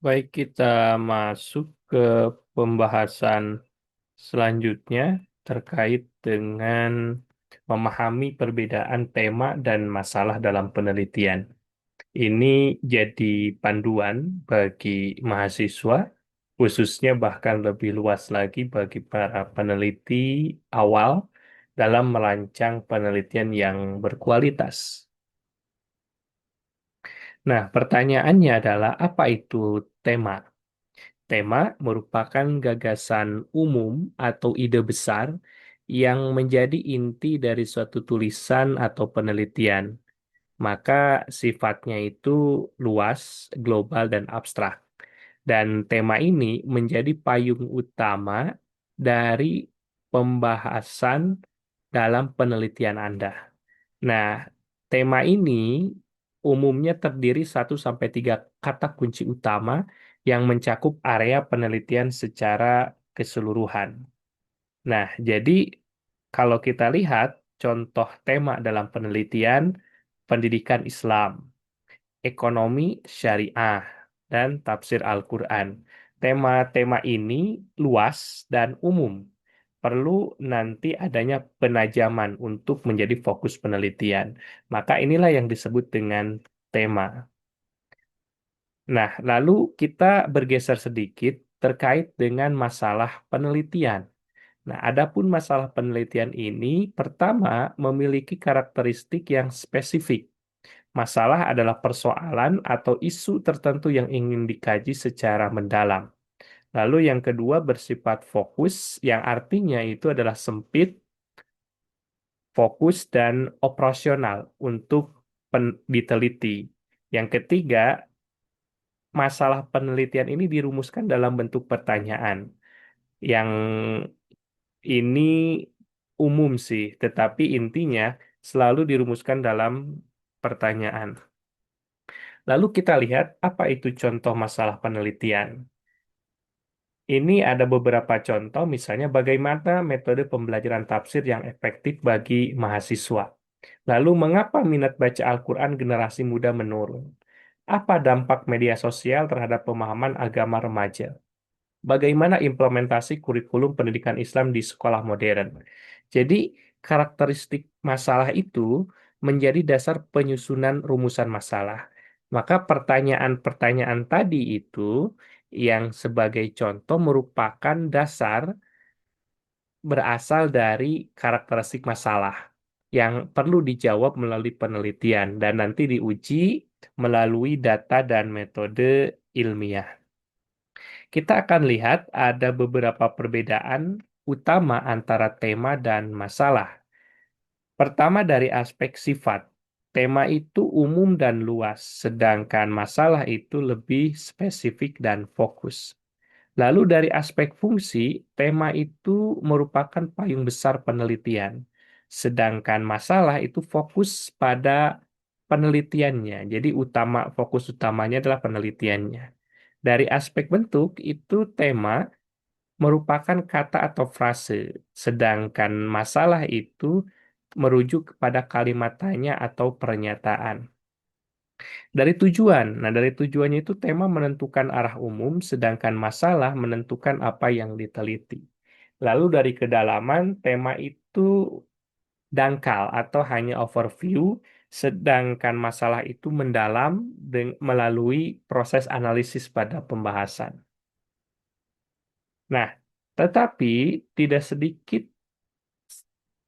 Baik, kita masuk ke pembahasan selanjutnya terkait dengan memahami perbedaan tema dan masalah dalam penelitian. Ini jadi panduan bagi mahasiswa, khususnya bahkan lebih luas lagi bagi para peneliti awal dalam merancang penelitian yang berkualitas. Nah, pertanyaannya adalah apa itu tema? Tema merupakan gagasan umum atau ide besar yang menjadi inti dari suatu tulisan atau penelitian. Maka sifatnya itu luas, global, dan abstrak. Dan tema ini menjadi payung utama dari pembahasan dalam penelitian Anda. Nah, tema ini umumnya terdiri 1 sampai 3 kata kunci utama yang mencakup area penelitian secara keseluruhan. Nah, jadi kalau kita lihat contoh tema dalam penelitian pendidikan Islam, ekonomi syariah, dan tafsir Al-Quran. Tema-tema ini luas dan umum. Perlu nanti adanya penajaman untuk menjadi fokus penelitian. Maka inilah yang disebut dengan tema. Nah, lalu kita bergeser sedikit terkait dengan masalah penelitian. Nah, adapun masalah penelitian ini pertama memiliki karakteristik yang spesifik. Masalah adalah persoalan atau isu tertentu yang ingin dikaji secara mendalam. Lalu yang kedua bersifat fokus, yang artinya itu adalah sempit, fokus, dan operasional untuk diteliti. Yang ketiga, masalah penelitian ini dirumuskan dalam bentuk pertanyaan. Yang ini umum sih, tetapi intinya selalu dirumuskan dalam pertanyaan. Lalu kita lihat apa itu contoh masalah penelitian. Ini ada beberapa contoh, misalnya bagaimana metode pembelajaran tafsir yang efektif bagi mahasiswa. Lalu mengapa minat baca Al-Quran generasi muda menurun? Apa dampak media sosial terhadap pemahaman agama remaja? Bagaimana implementasi kurikulum pendidikan Islam di sekolah modern? Jadi, karakteristik masalah itu menjadi dasar penyusunan rumusan masalah. Maka pertanyaan-pertanyaan tadi itu yang sebagai contoh merupakan dasar berasal dari karakteristik masalah yang perlu dijawab melalui penelitian dan nanti diuji melalui data dan metode ilmiah. Kita akan lihat ada beberapa perbedaan utama antara tema dan masalah. Pertama dari aspek sifat. Tema itu umum dan luas, sedangkan masalah itu lebih spesifik dan fokus. Lalu dari aspek fungsi, tema itu merupakan payung besar penelitian, sedangkan masalah itu fokus pada penelitiannya. Jadi fokus utamanya adalah penelitiannya. Dari aspek bentuk, itu tema merupakan kata atau frase, sedangkan masalah itu merujuk kepada kalimat tanya atau pernyataan. Dari tujuannya itu tema menentukan arah umum, sedangkan masalah menentukan apa yang diteliti. Lalu dari kedalaman, tema itu dangkal atau hanya overview, sedangkan masalah itu mendalam melalui proses analisis pada pembahasan. Nah, tetapi tidak sedikit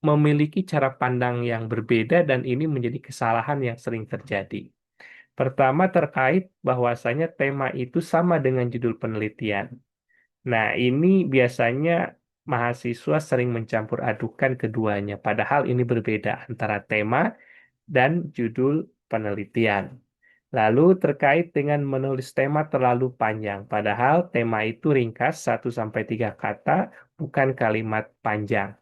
memiliki cara pandang yang berbeda dan ini menjadi kesalahan yang sering terjadi. Pertama terkait bahwasanya tema itu sama dengan judul penelitian. Nah, ini biasanya mahasiswa sering mencampur adukan keduanya, padahal ini berbeda antara tema dan judul penelitian. Lalu terkait dengan menulis tema terlalu panjang, padahal tema itu ringkas 1 sampai 3 kata, bukan kalimat panjang.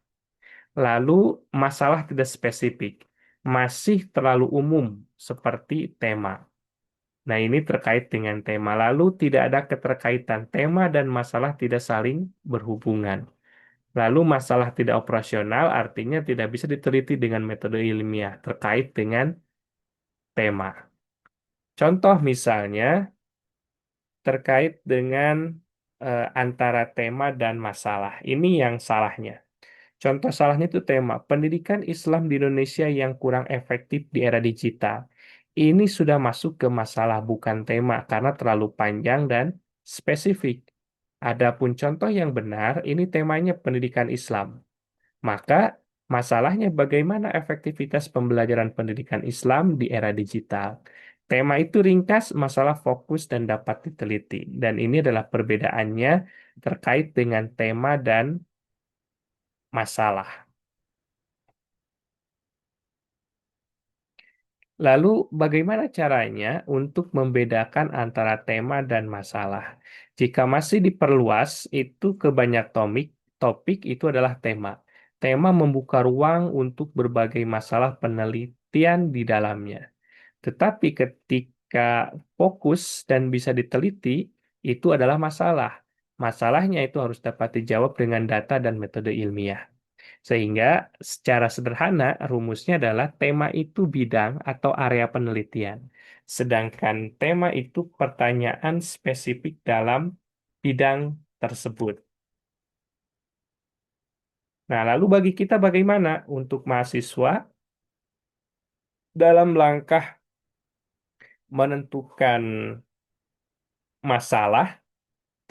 Lalu masalah tidak spesifik, masih terlalu umum seperti tema. Nah, ini terkait dengan tema. Lalu tidak ada keterkaitan tema dan masalah tidak saling berhubungan. Lalu masalah tidak operasional artinya tidak bisa diteliti dengan metode ilmiah terkait dengan tema. Contoh misalnya, terkait dengan antara tema dan masalah. Ini yang salahnya. Contoh salahnya itu tema pendidikan Islam di Indonesia yang kurang efektif di era digital. Ini sudah masuk ke masalah bukan tema karena terlalu panjang dan spesifik. Adapun contoh yang benar, ini temanya pendidikan Islam. Maka masalahnya bagaimana efektivitas pembelajaran pendidikan Islam di era digital. Tema itu ringkas, masalah fokus dan dapat diteliti. Dan ini adalah perbedaannya terkait dengan tema dan masalah. Lalu, bagaimana caranya untuk membedakan antara tema dan masalah? Jika masih diperluas, itu ke banyak topik itu adalah tema. Tema membuka ruang untuk berbagai masalah penelitian di dalamnya. Tetapi ketika fokus dan bisa diteliti, itu adalah masalah. Masalahnya itu harus dapat dijawab dengan data dan metode ilmiah. Sehingga secara sederhana rumusnya adalah tema itu bidang atau area penelitian. Sedangkan tema itu pertanyaan spesifik dalam bidang tersebut. Nah, lalu bagi kita bagaimana untuk mahasiswa dalam langkah menentukan masalah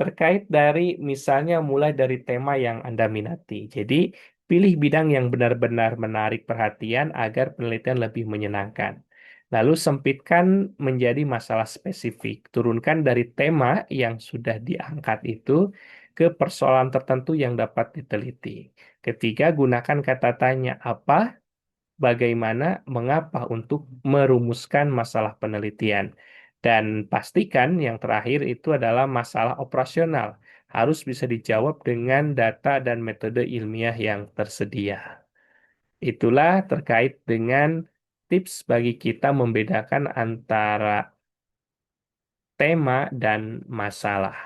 terkait dari misalnya mulai dari tema yang Anda minati. Jadi, pilih bidang yang benar-benar menarik perhatian agar penelitian lebih menyenangkan. Lalu sempitkan menjadi masalah spesifik. Turunkan dari tema yang sudah diangkat itu ke persoalan tertentu yang dapat diteliti. Ketiga, gunakan kata tanya apa, bagaimana, mengapa untuk merumuskan masalah penelitian. Dan pastikan yang terakhir itu adalah masalah operasional. Harus bisa dijawab dengan data dan metode ilmiah yang tersedia. Itulah terkait dengan tips bagi kita membedakan antara tema dan masalah.